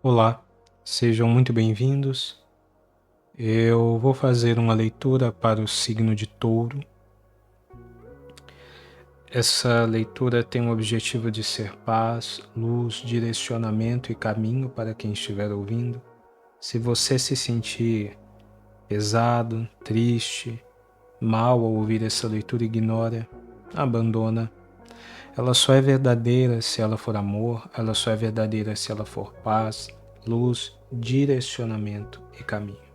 Olá, sejam muito bem-vindos. Eu vou fazer uma leitura para o signo de Touro. Essa leitura tem o objetivo de ser paz, luz, direcionamento e caminho para quem estiver ouvindo. Se você se sentir pesado, triste, mal ao ouvir essa leitura, ignora, abandona. Ela só é verdadeira se ela for amor, ela só é verdadeira se ela for paz, luz, direcionamento e caminho.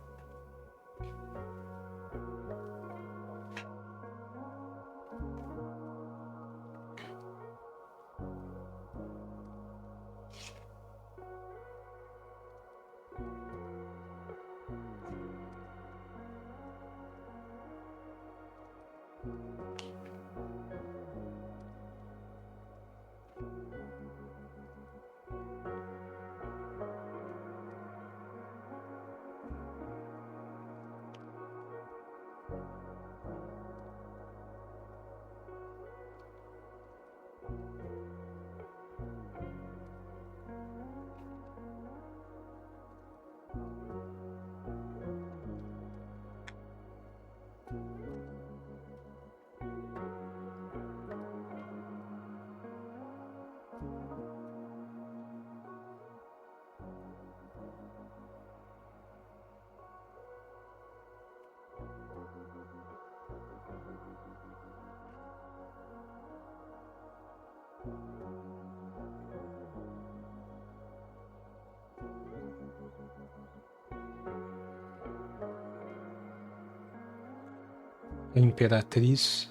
A Imperatriz,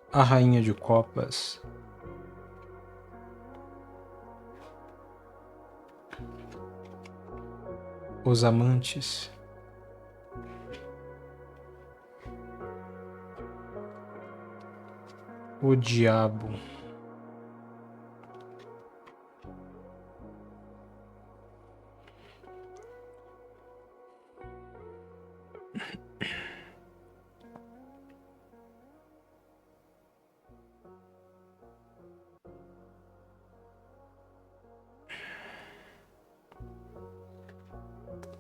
a Rainha de Copas, os Amantes, o Diabo,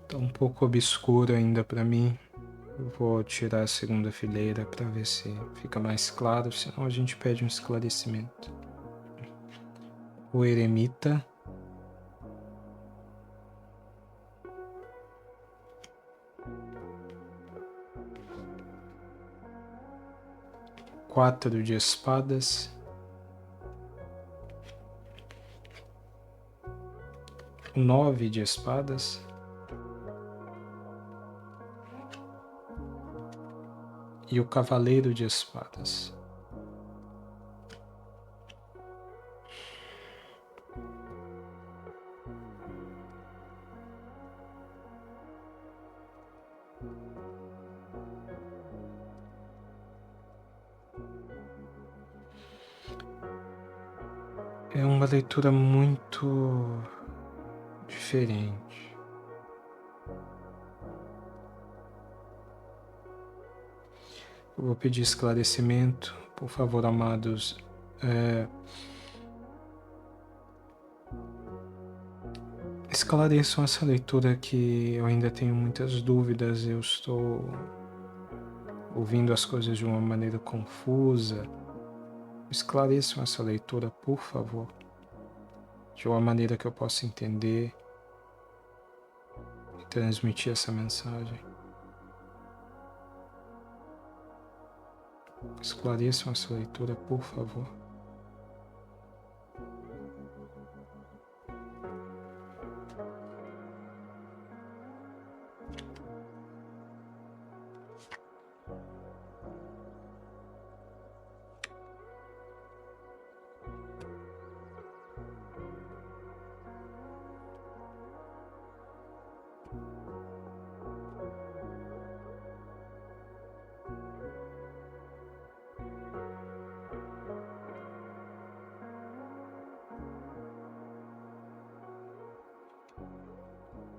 tá um pouco obscuro ainda para mim. Eu vou tirar a segunda fileira para ver se fica mais claro, senão a gente pede um esclarecimento. O Eremita, quatro de espadas, o 9 de espadas, e o Cavaleiro de Espadas. É uma leitura muito diferente. Eu vou pedir esclarecimento, por favor, amados. Esclareçam essa leitura que eu ainda tenho muitas dúvidas, eu estou ouvindo as coisas de uma maneira confusa. Esclareçam essa leitura, por favor, de uma maneira que eu possa entender e transmitir essa mensagem. Esclareçam essa leitura, por favor.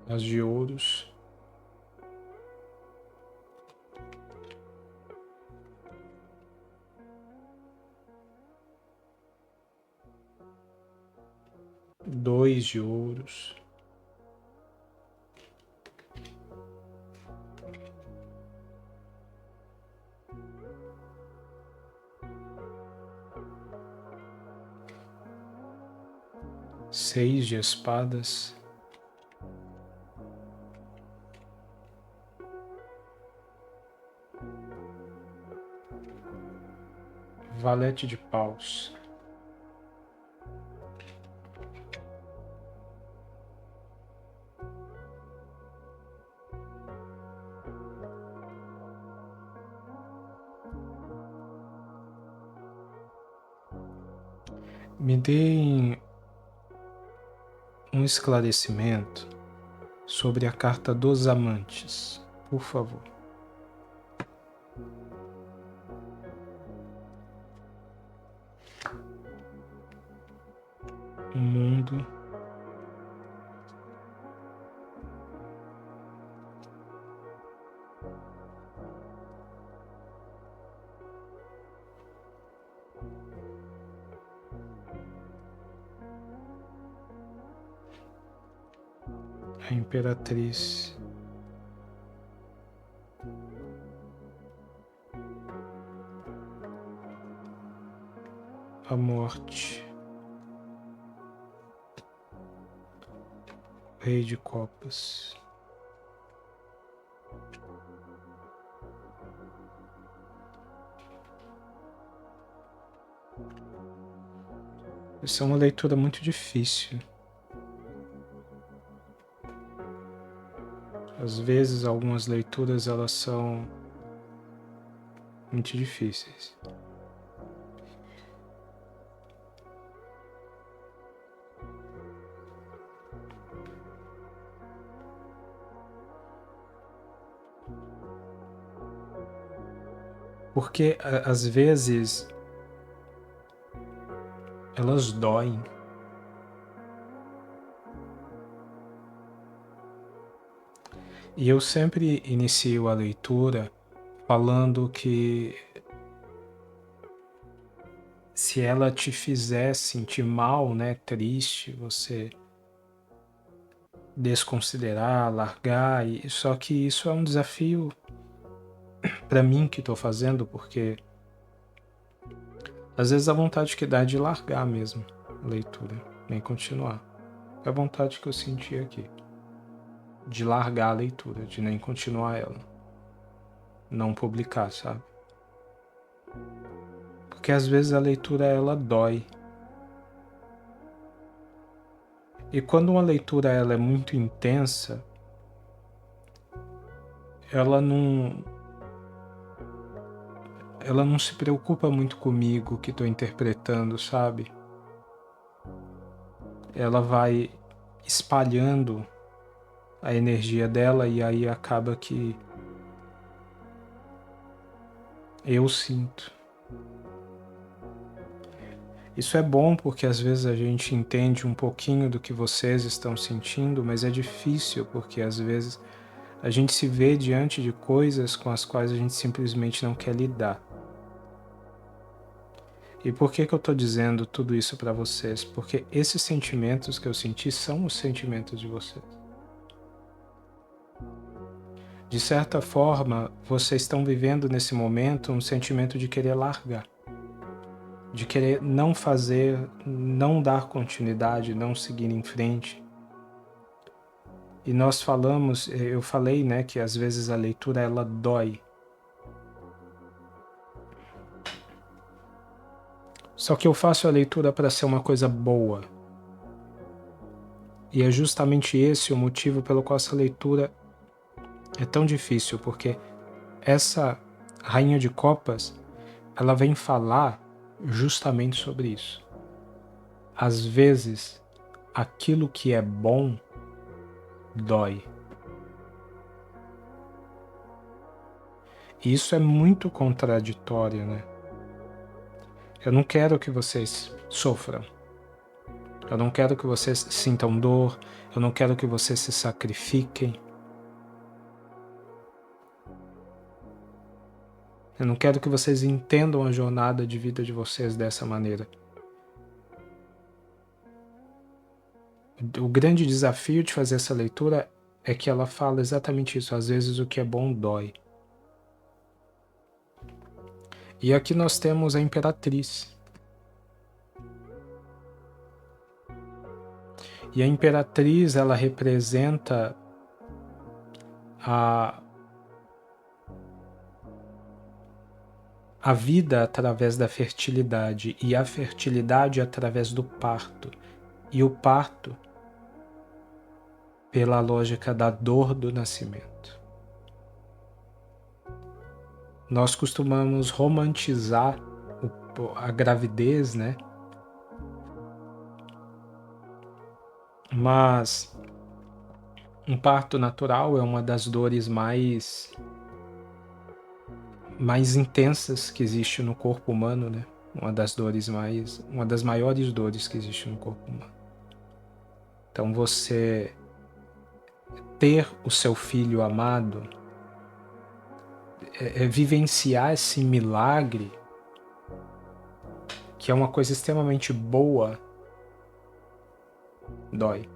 As de ouros, 2 de ouros, 6 de espadas, valete de paus, me deem um esclarecimento sobre a carta dos amantes, por favor. O mundo, a imperatriz, a morte, o rei de copas, essa é uma leitura muito difícil. Às vezes, algumas leituras elas são muito difíceis. Porque às vezes elas doem. E eu sempre inicio a leitura falando que se ela te fizer sentir mal, né, triste, você desconsiderar, largar, só que isso é um desafio para mim que estou fazendo, porque às vezes a vontade que dá é de largar mesmo a leitura, nem continuar. É a vontade que eu senti aqui, de largar a leitura, de nem continuar ela, não publicar, sabe? Porque às vezes a leitura ela dói. E quando uma leitura ela é muito intensa, ela não se preocupa muito comigo que estou interpretando, sabe? Ela vai espalhando a energia dela e aí acaba que eu sinto. Isso é bom porque às vezes a gente entende um pouquinho do que vocês estão sentindo, mas é difícil porque às vezes a gente se vê diante de coisas com as quais a gente simplesmente não quer lidar. E por que eu estou dizendo tudo isso para vocês? Porque esses sentimentos que eu senti são os sentimentos de vocês. De certa forma, vocês estão vivendo nesse momento um sentimento de querer largar, de querer não fazer, não dar continuidade, não seguir em frente. E nós falamos, eu falei, né, que às vezes a leitura ela dói. Só que eu faço a leitura para ser uma coisa boa. E é justamente esse o motivo pelo qual essa leitura é tão difícil, porque essa Rainha de Copas, ela vem falar justamente sobre isso. Às vezes, aquilo que é bom dói. E isso é muito contraditório, né? Eu não quero que vocês sofram. Eu não quero que vocês sintam dor. Eu não quero que vocês se sacrifiquem. Eu não quero que vocês entendam a jornada de vida de vocês dessa maneira. O grande desafio de fazer essa leitura é que ela fala exatamente isso. Às vezes o que é bom dói. E aqui nós temos a Imperatriz. E a Imperatriz, ela representa a vida através da fertilidade e a fertilidade através do parto. E o parto pela lógica da dor do nascimento. Nós costumamos romantizar a gravidez, né? Mas um parto natural é uma das dores mais intensas que existe no corpo humano, né? Uma das maiores dores que existe no corpo humano. Então você ter o seu filho amado, vivenciar esse milagre, que é uma coisa extremamente boa, dói.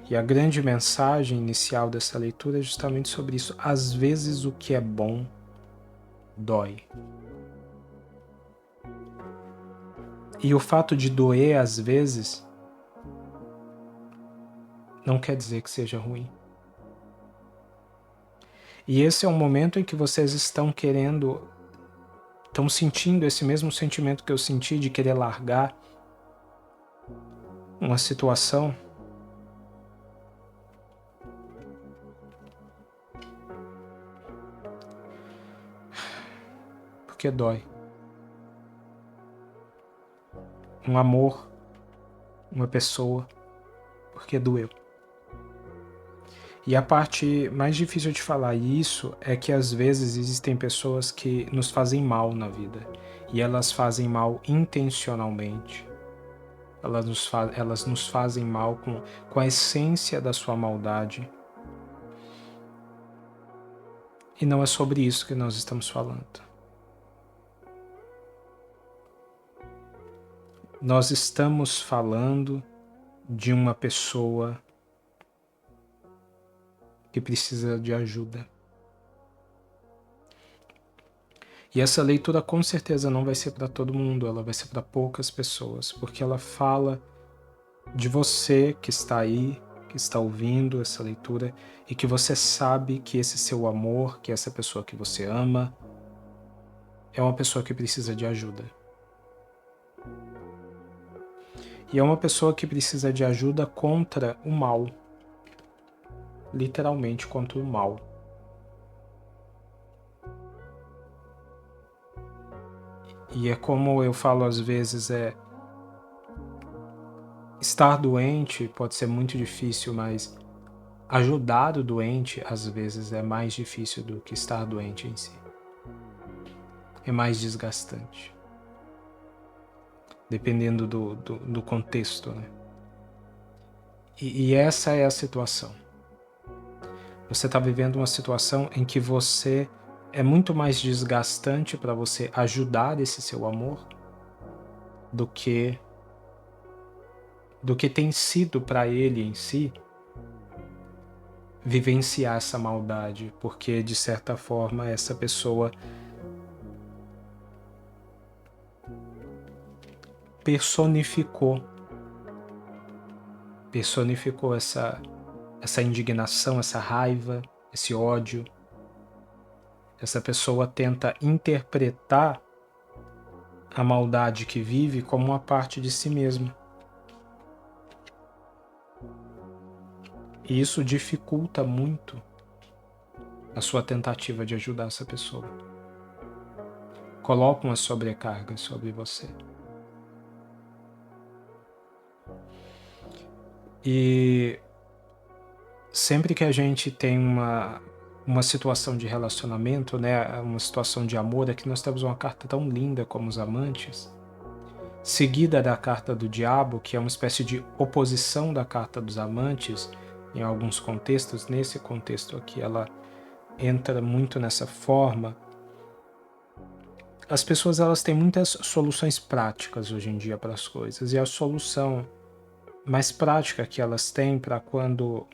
E a grande mensagem inicial dessa leitura é justamente sobre isso. Às vezes o que é bom dói. E o fato de doer às vezes não quer dizer que seja ruim. E esse é um momento em que vocês estão sentindo esse mesmo sentimento que eu senti de querer largar uma situação. Porque dói. Um amor, uma pessoa, porque doeu. E a parte mais difícil de falar isso é que às vezes existem pessoas que nos fazem mal na vida. E elas fazem mal intencionalmente. Elas nos fazem mal com a essência da sua maldade. E não é sobre isso que nós estamos falando. Nós estamos falando de uma pessoa que precisa de ajuda. E essa leitura com certeza não vai ser para todo mundo, ela vai ser para poucas pessoas, porque ela fala de você que está aí, que está ouvindo essa leitura e que você sabe que esse seu amor, que essa pessoa que você ama, é uma pessoa que precisa de ajuda. E é uma pessoa que precisa de ajuda contra o mal. Literalmente contra o mal. E é como eu falo às vezes, estar doente pode ser muito difícil, mas ajudar o doente às vezes é mais difícil do que estar doente em si. É mais desgastante. Dependendo do contexto, né? E essa é a situação. Você está vivendo uma situação em que é muito mais desgastante para você ajudar esse seu amor do que tem sido para ele em si vivenciar essa maldade, porque de certa forma essa pessoa personificou essa indignação, essa raiva, esse ódio. Essa pessoa tenta interpretar a maldade que vive como uma parte de si mesma. E isso dificulta muito a sua tentativa de ajudar essa pessoa. Coloca uma sobrecarga sobre você. E sempre que a gente tem uma situação de relacionamento, né, uma situação de amor, aqui nós temos uma carta tão linda como os amantes, seguida da carta do diabo, que é uma espécie de oposição da carta dos amantes, em alguns contextos. Nesse contexto aqui ela entra muito nessa forma. As pessoas elas têm muitas soluções práticas hoje em dia para as coisas, e a solução mais prática que elas têm para quando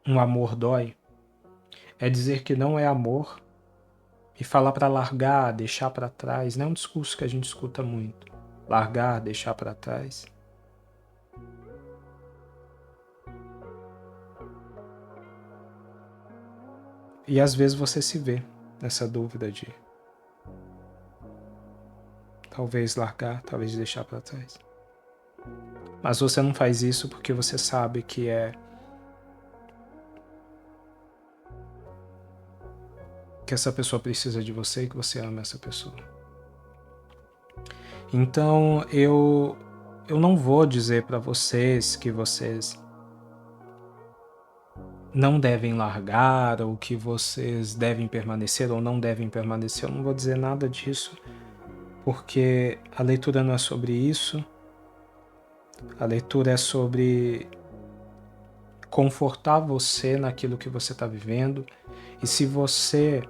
um amor dói é dizer que não é amor e falar para largar, deixar para trás. Não é um discurso que a gente escuta muito. Largar, deixar para trás. E às vezes você se vê nessa dúvida de talvez largar, talvez deixar para trás. Mas você não faz isso porque você sabe que essa pessoa precisa de você e que você ama essa pessoa. Então eu não vou dizer para vocês que vocês não devem largar ou que vocês devem permanecer ou não devem permanecer. Eu não vou dizer nada disso, porque a leitura não é sobre isso. A leitura é sobre confortar você naquilo que você está vivendo. E se você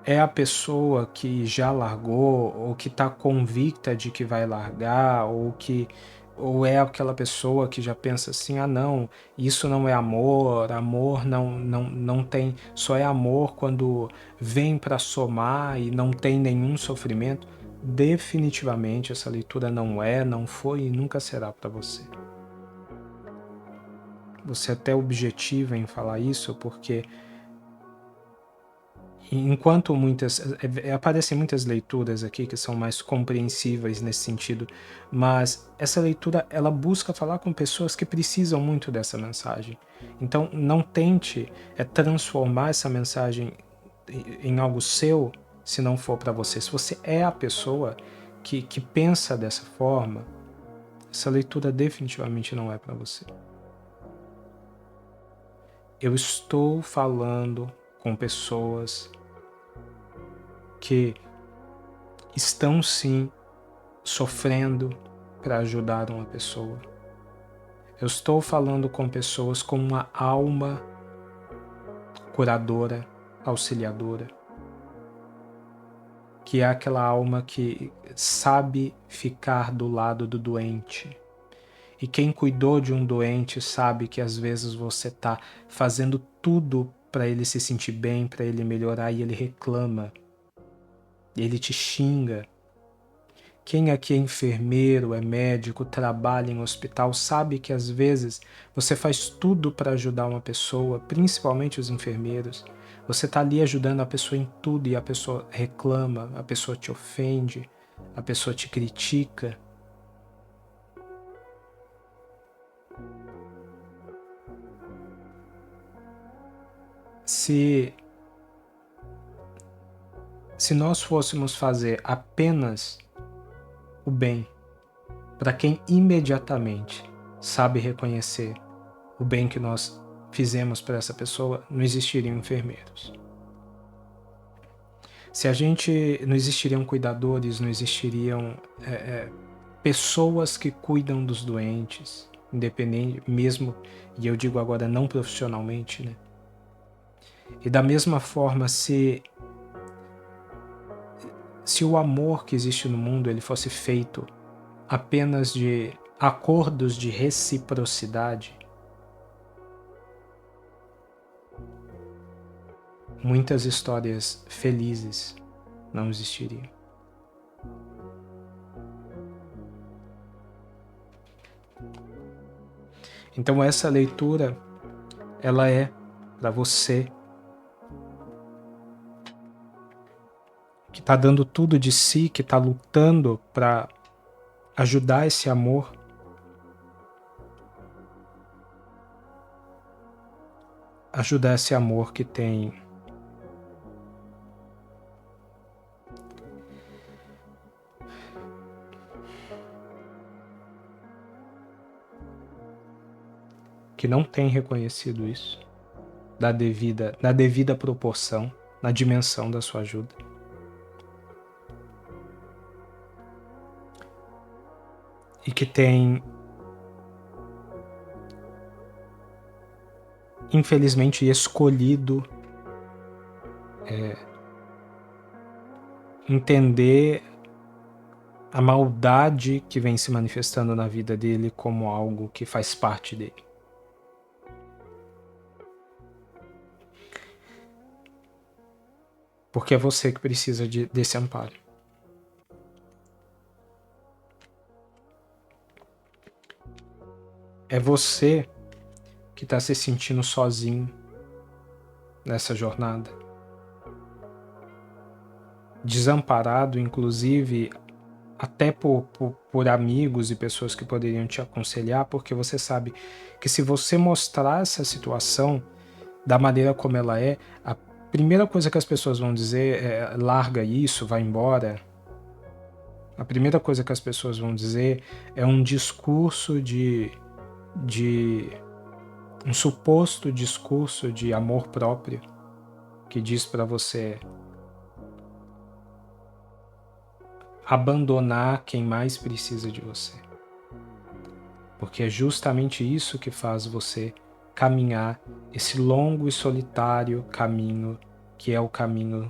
é a pessoa que já largou ou que está convicta de que vai largar ou é aquela pessoa que já pensa assim, ah não, isso não é amor, amor não tem, só é amor quando vem para somar e não tem nenhum sofrimento, definitivamente essa leitura não foi e nunca será para você. Você é até objetiva em falar isso porque enquanto aparecem muitas leituras aqui que são mais compreensíveis nesse sentido, mas essa leitura ela busca falar com pessoas que precisam muito dessa mensagem. Então não tente transformar essa mensagem em algo seu se não for para você. Se você é a pessoa que pensa dessa forma, essa leitura definitivamente não é para você. Eu estou falando com pessoas que estão sim sofrendo para ajudar uma pessoa. Eu estou falando com pessoas com uma alma curadora, auxiliadora, que é aquela alma que sabe ficar do lado do doente. E quem cuidou de um doente sabe que às vezes você está fazendo tudo para ele se sentir bem, para ele melhorar, e ele reclama, ele te xinga. Quem aqui é enfermeiro, é médico, trabalha em hospital, sabe que às vezes você faz tudo para ajudar uma pessoa, principalmente os enfermeiros. Você está ali ajudando a pessoa em tudo e a pessoa reclama, a pessoa te ofende, a pessoa te critica. Se nós fôssemos fazer apenas o bem para quem imediatamente sabe reconhecer o bem que nós fizemos para essa pessoa, não existiriam enfermeiros. Se a gente não existiriam cuidadores, não existiriam pessoas que cuidam dos doentes, independente mesmo, e eu digo agora não profissionalmente, né? E da mesma forma, se o amor que existe no mundo ele fosse feito apenas de acordos de reciprocidade, muitas histórias felizes não existiriam. Então essa leitura, ela é para você que está dando tudo de si, que está lutando para ajudar esse amor. Ajudar esse amor que tem que não tem reconhecido isso, da devida proporção, na dimensão da sua ajuda. E que tem, infelizmente, escolhido entender a maldade que vem se manifestando na vida dele como algo que faz parte dele. Porque é você que precisa desse amparo. É você que está se sentindo sozinho nessa jornada. Desamparado, inclusive, até por amigos e pessoas que poderiam te aconselhar, porque você sabe que se você mostrar essa situação da maneira como ela é, a primeira coisa que as pessoas vão dizer é: larga isso, vai embora. A primeira coisa que as pessoas vão dizer é um discurso um suposto discurso de amor próprio que diz para você abandonar quem mais precisa de você. Porque é justamente isso que faz você caminhar esse longo e solitário caminho que é o caminho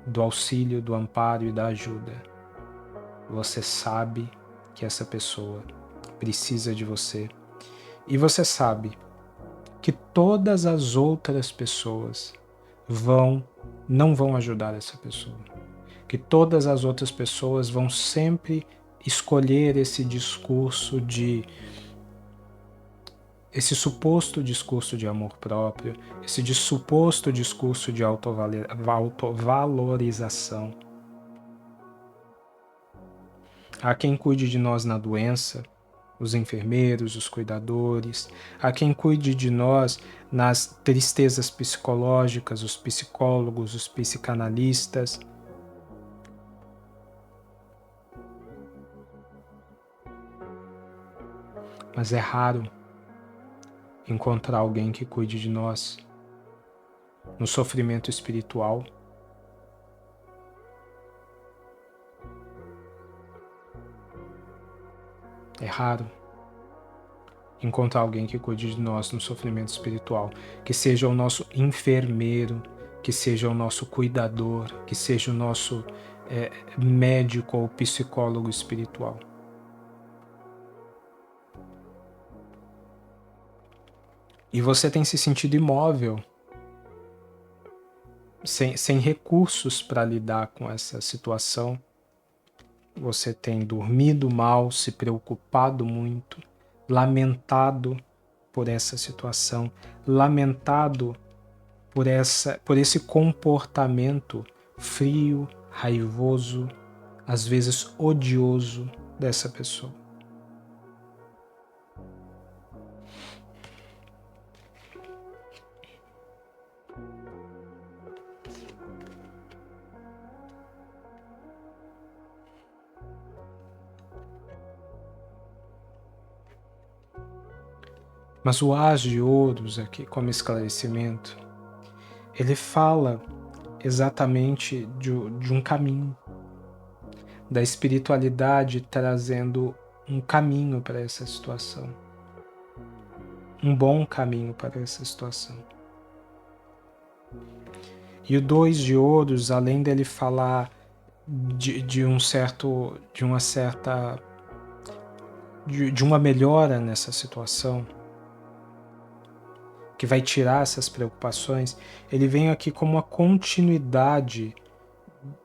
do auxílio, do amparo e da ajuda. Você sabe que essa pessoa precisa de você e você sabe que todas as outras pessoas não vão ajudar essa pessoa. Que todas as outras pessoas vão sempre escolher esse discurso esse suposto discurso de amor próprio, esse suposto discurso de autovalorização. Há quem cuide de nós na doença, os enfermeiros, os cuidadores, há quem cuide de nós nas tristezas psicológicas, os psicólogos, os psicanalistas. Mas é raro encontrar alguém que cuide de nós no sofrimento espiritual. É raro encontrar alguém que cuide de nós no sofrimento espiritual, que seja o nosso enfermeiro, que seja o nosso cuidador, que seja o nosso médico ou psicólogo espiritual. E você tem se sentido imóvel, sem recursos para lidar com essa situação. Você tem dormido mal, se preocupado muito, lamentado por essa situação, lamentado por esse comportamento frio, raivoso, às vezes odioso dessa pessoa. Mas o As de Ouros aqui, como esclarecimento, ele fala exatamente de um caminho, da espiritualidade trazendo um caminho para essa situação, um bom caminho para essa situação. E o 2 de Ouros, além dele falar de uma melhora nessa situação, que vai tirar essas preocupações, ele vem aqui como uma continuidade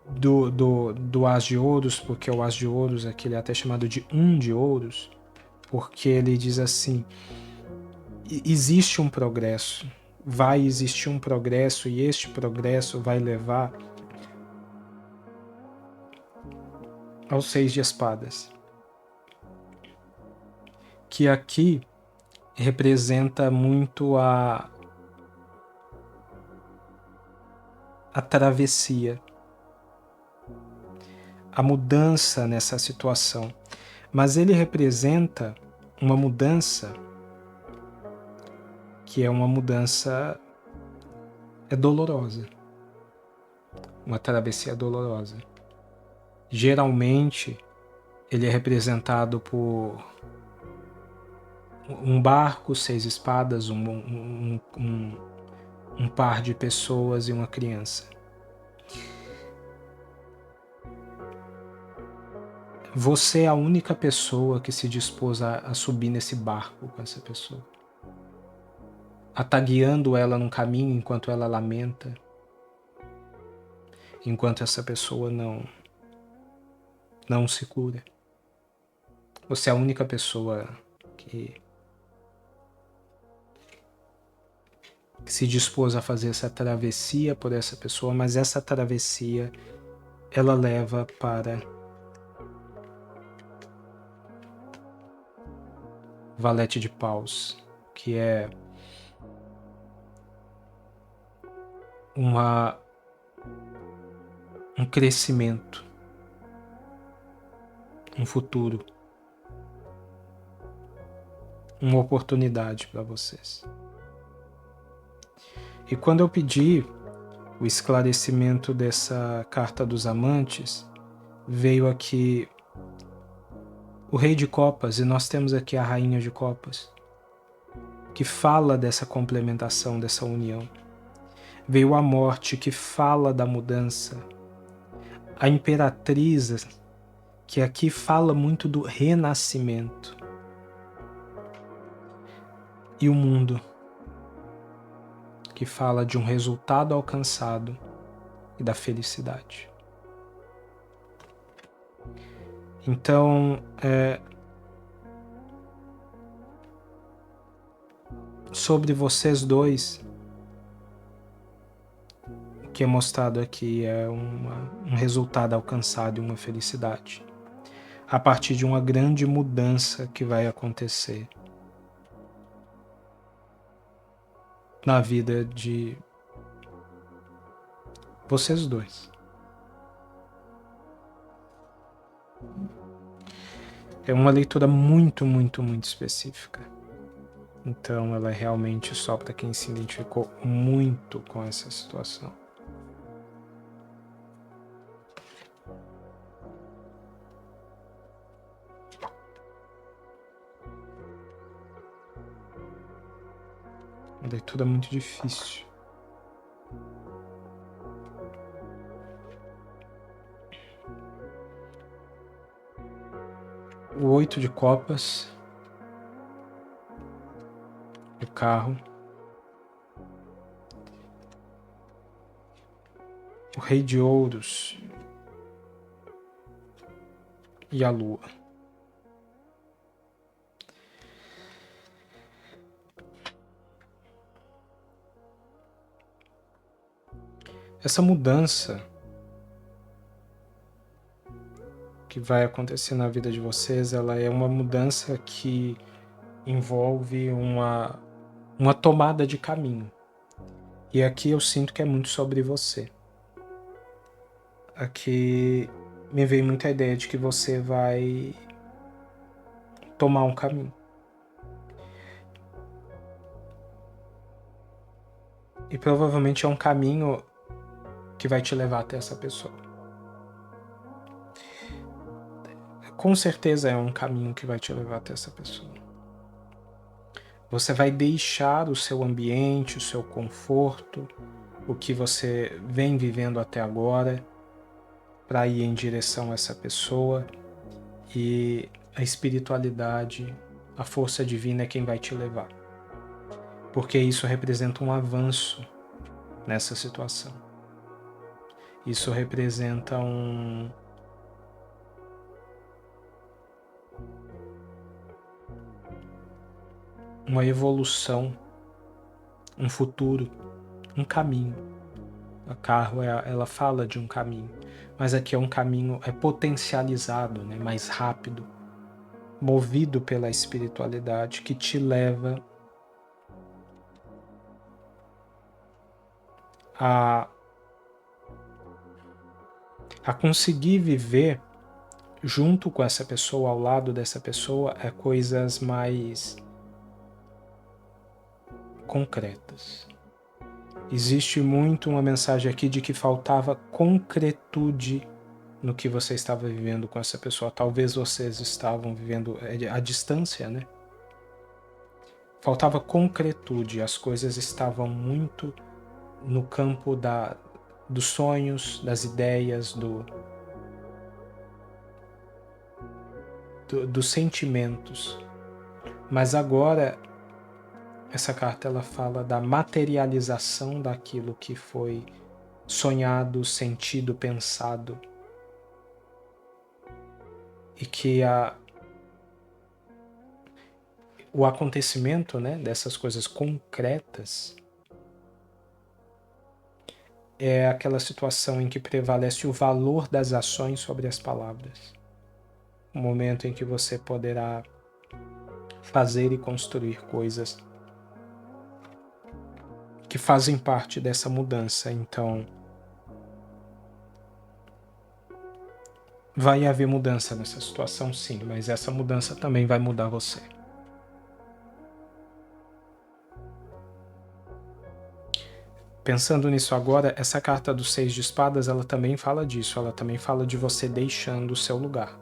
do As de Ouros, porque o As de Ouros aqui ele é até chamado de de Ouros, porque ele diz assim: existe um progresso, vai existir um progresso e este progresso vai levar ao 6 de espadas, que aqui representa muito a travessia, a mudança nessa situação, mas ele representa uma mudança que é uma mudança dolorosa, uma travessia dolorosa. Geralmente ele é representado por um barco, 6 espadas, um par de pessoas e uma criança. Você é a única pessoa que se dispôs a subir nesse barco com essa pessoa. A estar guiando ela num caminho enquanto ela lamenta, enquanto essa pessoa não se cura. Você é a única pessoa que se dispôs a fazer essa travessia por essa pessoa, mas essa travessia ela leva para Valete de Paus, que é um crescimento, um futuro, uma oportunidade para vocês. E quando eu pedi o esclarecimento dessa carta dos amantes, veio aqui o Rei de Copas, e nós temos aqui a Rainha de Copas, que fala dessa complementação, dessa união. Veio a Morte, que fala da mudança. A Imperatriz, que aqui fala muito do renascimento. E o Mundo, que fala de um resultado alcançado e da felicidade. Então, sobre vocês dois, o que é mostrado aqui é um resultado alcançado e uma felicidade, a partir de uma grande mudança que vai acontecer na vida de vocês dois. É uma leitura muito, muito, muito específica. Então ela é realmente só para quem se identificou muito com essa situação. Uma leitura muito difícil. O 8 de copas, o carro, o rei de ouros e a lua. Essa mudança que vai acontecer na vida de vocês, ela é uma mudança que envolve uma tomada de caminho. E aqui eu sinto que é muito sobre você. Aqui me veio muita ideia de que você vai tomar um caminho. E provavelmente é um caminho que vai te levar até essa pessoa. Com certeza é um caminho que vai te levar até essa pessoa. Você vai deixar o seu ambiente, o seu conforto, o que você vem vivendo até agora, para ir em direção a essa pessoa, e a espiritualidade, a força divina é quem vai te levar. Porque isso representa um avanço nessa situação. Isso representa uma evolução, um futuro, um caminho. A carro, ela fala de um caminho, mas aqui é um caminho potencializado, né, mais rápido, movido pela espiritualidade, que te leva a conseguir viver junto com essa pessoa, ao lado dessa pessoa, coisas mais concretas. Existe muito uma mensagem aqui de que faltava concretude no que você estava vivendo com essa pessoa. Talvez vocês estavam vivendo à distância, né? Faltava concretude, as coisas estavam muito no campo dos sonhos, das ideias, dos sentimentos. Mas agora essa carta ela fala da materialização daquilo que foi sonhado, sentido, pensado. E que o acontecimento, né, dessas coisas concretas é aquela situação em que prevalece o valor das ações sobre as palavras. O momento em que você poderá fazer e construir coisas que fazem parte dessa mudança. Então, vai haver mudança nessa situação, sim, mas essa mudança também vai mudar você. Pensando nisso agora, essa carta do 6 de espadas, ela também fala disso, ela também fala de você deixando o seu lugar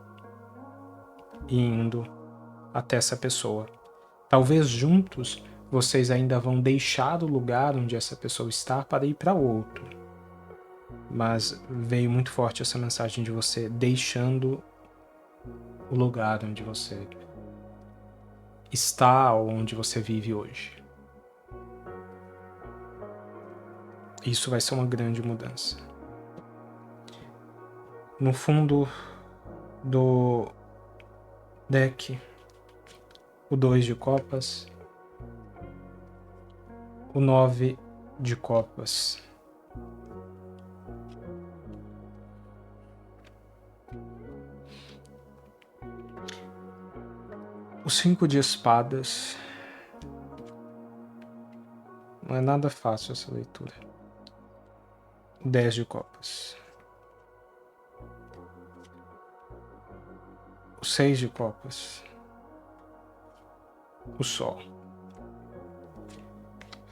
e indo até essa pessoa. Talvez juntos vocês ainda vão deixar o lugar onde essa pessoa está para ir para outro. Mas veio muito forte essa mensagem de você deixando o lugar onde você está ou onde você vive hoje. Isso vai ser uma grande mudança. No fundo do deck, o 2 de copas, o 9 de copas. O 5 de espadas. Não é nada fácil essa leitura. O 10 de copas. O 6 de copas. O sol.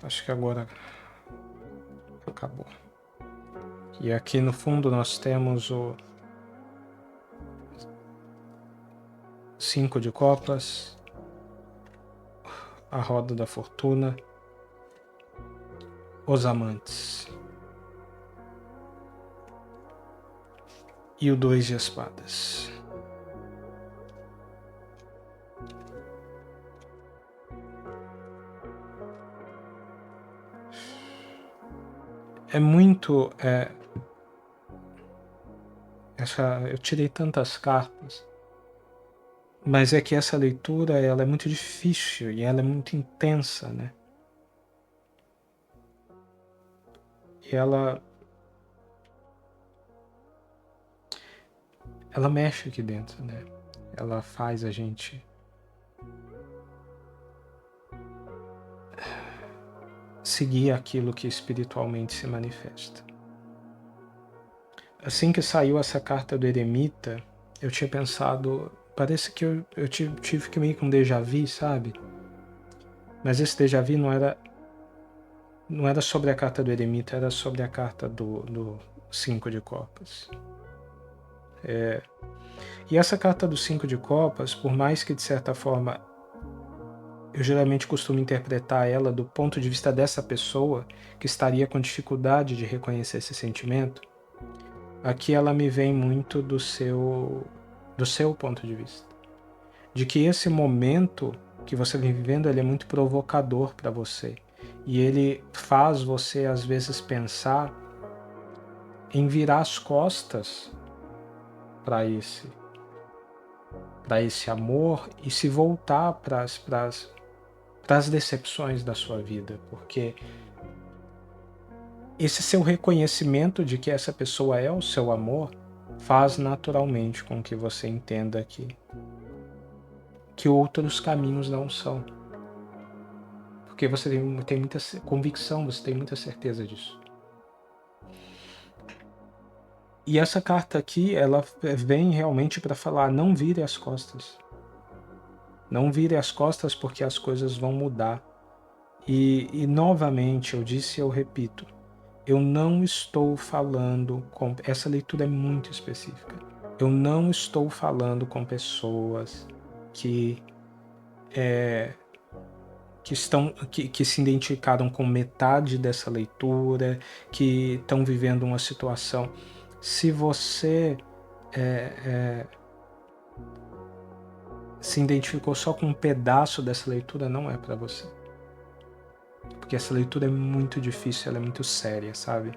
Acho que agora acabou. E aqui no fundo nós temos o 5 de copas, a roda da fortuna, os amantes e o 2 de espadas. É muito... eu tirei tantas cartas, mas é que essa leitura ela é muito difícil e ela é muito intensa, né? E ela mexe aqui dentro, né? Ela faz a gente seguir aquilo que espiritualmente se manifesta. Assim que saiu essa carta do eremita, eu tinha pensado, parece que eu tive que meio com um déjà vu, sabe? Mas esse déjà vu não era sobre a carta do eremita, era sobre a carta do 5 de copas. E essa carta do 5 de copas, por mais que de certa forma eu geralmente costumo interpretar ela do ponto de vista dessa pessoa que estaria com dificuldade de reconhecer esse sentimento, aqui ela me vem muito do seu ponto de vista. De que esse momento que você vem vivendo, ele é muito provocador para você. E ele faz você, às vezes, pensar em virar as costas para esse amor e se voltar para as decepções da sua vida. Porque esse seu reconhecimento de que essa pessoa é o seu amor faz naturalmente com que você entenda que outros caminhos não são. Porque você tem muita convicção, você tem muita certeza disso. E essa carta aqui, ela vem realmente para falar, não vire as costas. Não vire as costas porque as coisas vão mudar. E novamente, eu disse e eu repito, eu não estou falando com... Essa leitura é muito específica. Eu não estou falando com pessoas que se identificaram com metade dessa leitura, que estão vivendo uma situação. Se você se identificou só com um pedaço dessa leitura, não é para você. Porque essa leitura é muito difícil, ela é muito séria, sabe?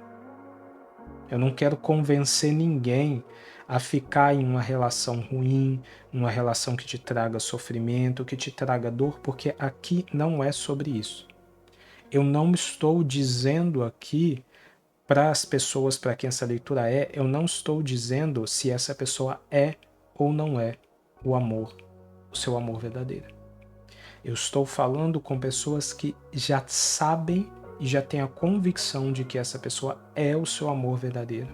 Eu não quero convencer ninguém a ficar em uma relação ruim, uma relação que te traga sofrimento, que te traga dor, porque aqui não é sobre isso. Eu não estou dizendo aqui para as pessoas para quem essa leitura é, eu não estou dizendo se essa pessoa é ou não é o amor, o seu amor verdadeiro. Eu estou falando com pessoas que já sabem e já têm a convicção de que essa pessoa é o seu amor verdadeiro.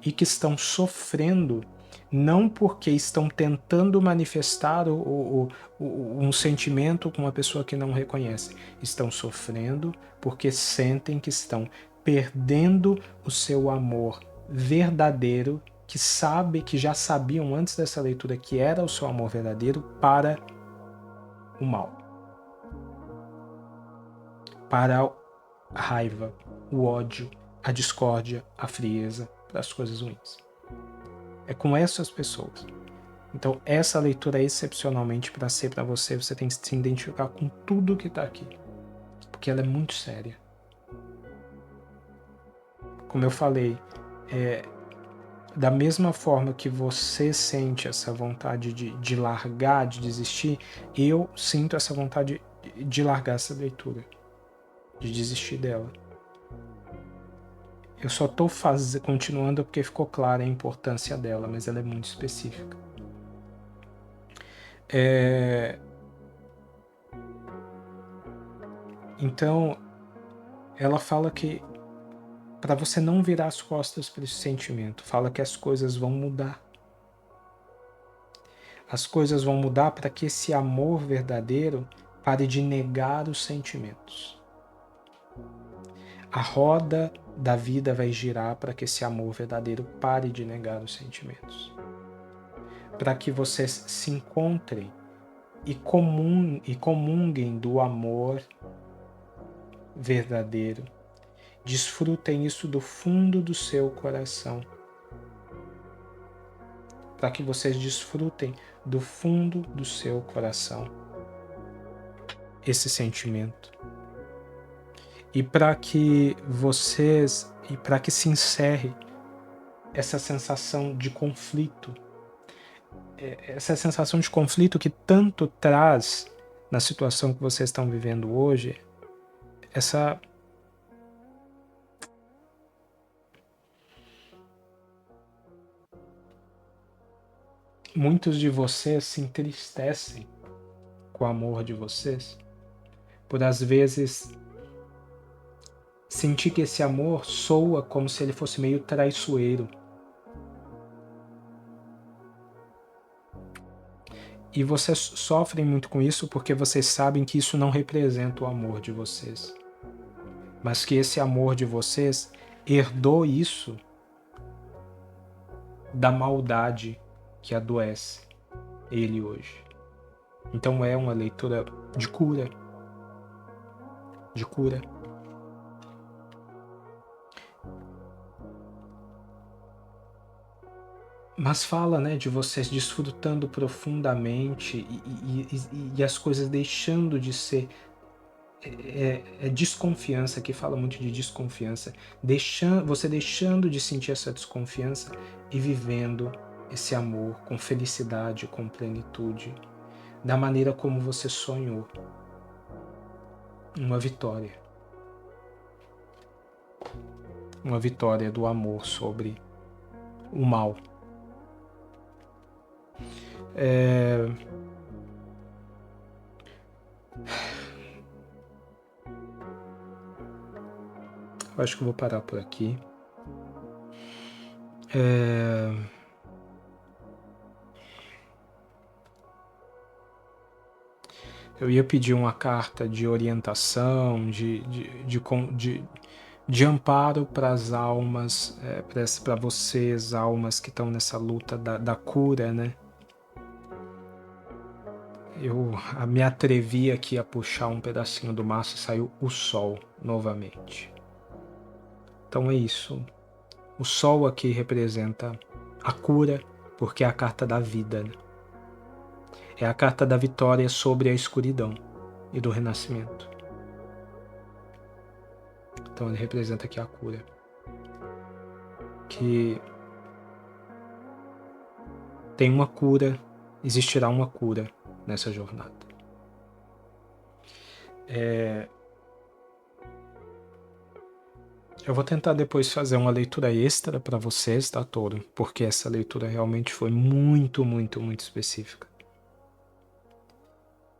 E que estão sofrendo não porque estão tentando manifestar um sentimento com uma pessoa que não reconhece. Estão sofrendo porque sentem que estão perdendo o seu amor verdadeiro, que já sabiam antes dessa leitura que era o seu amor verdadeiro, para o mal, para a raiva, o ódio, a discórdia, a frieza, para as coisas ruins. É com essas pessoas. Então, essa leitura é excepcionalmente para ser para você. Você tem que se identificar com tudo que está aqui, porque ela é muito séria. Como eu falei, da mesma forma que você sente essa vontade de largar, de desistir, eu sinto essa vontade de largar essa leitura, de desistir dela. Eu só estou continuando porque ficou clara a importância dela, mas ela é muito específica. Então, ela fala que para você não virar as costas para esse sentimento, fala que as coisas vão mudar. As coisas vão mudar para que esse amor verdadeiro pare de negar os sentimentos. A roda da vida vai girar para que esse amor verdadeiro pare de negar os sentimentos. Para que vocês se encontrem e comunguem do amor verdadeiro. Desfrutem isso do fundo do seu coração. Para que vocês desfrutem do fundo do seu coração esse sentimento. E para que se encerre essa sensação de conflito, essa sensação de conflito que tanto traz na situação que vocês estão vivendo hoje, muitos de vocês se entristecem com o amor de vocês, por às vezes sentir que esse amor soa como se ele fosse meio traiçoeiro. E vocês sofrem muito com isso porque vocês sabem que isso não representa o amor de vocês. Mas que esse amor de vocês herdou isso da maldade que adoece ele hoje. Então é uma leitura de cura. De cura. Mas fala, né, de vocês desfrutando profundamente e as coisas deixando de ser desconfiança, que fala muito de desconfiança, você deixando de sentir essa desconfiança e vivendo esse amor com felicidade, com plenitude, da maneira como você sonhou. Uma vitória. Uma vitória do amor sobre o mal. Eu acho que eu vou parar por aqui. Eu ia pedir uma carta de orientação, de amparo para as almas, para vocês, almas que estão nessa luta da cura, né? Eu me atrevi aqui a puxar um pedacinho do maço e saiu o sol novamente. Então é isso. O sol aqui representa a cura, porque é a carta da vida, né? É a carta da vitória sobre a escuridão e do renascimento. Então ele representa aqui a cura. Que tem uma cura, existirá uma cura nessa jornada. Eu vou tentar depois fazer uma leitura extra para vocês, tá, Touro? Porque essa leitura realmente foi muito, muito, muito específica.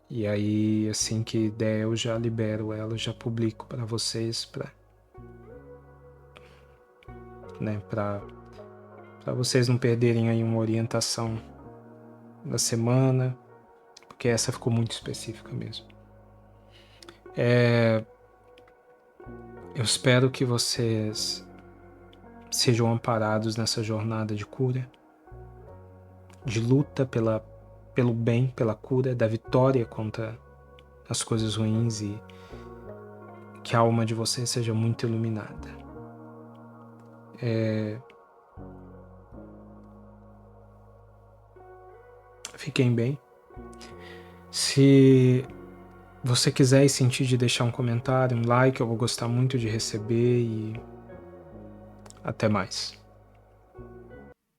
E aí, assim que der, eu já libero ela, já publico para vocês, para vocês não perderem aí uma orientação da semana, porque essa ficou muito específica mesmo. Eu espero que vocês sejam amparados nessa jornada de cura, de luta pelo bem, pela cura, da vitória contra as coisas ruins, e que a alma de vocês seja muito iluminada. Fiquem bem. Se você quiser e sentir de deixar um comentário, um like, eu vou gostar muito de receber, e até mais.